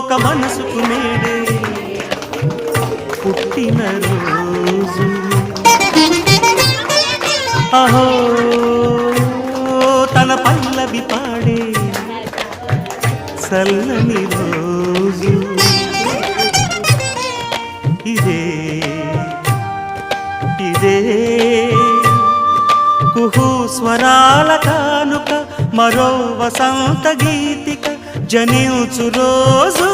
ఒక మనసుకు నేడే పుట్టిన రోజు. అహో తన పల్లవి పాడే చల్లని రోజు. ఇదే ఇదే కుహు స్వరాల కానుక, మరో వసంత గీతిక జనించు రోజు.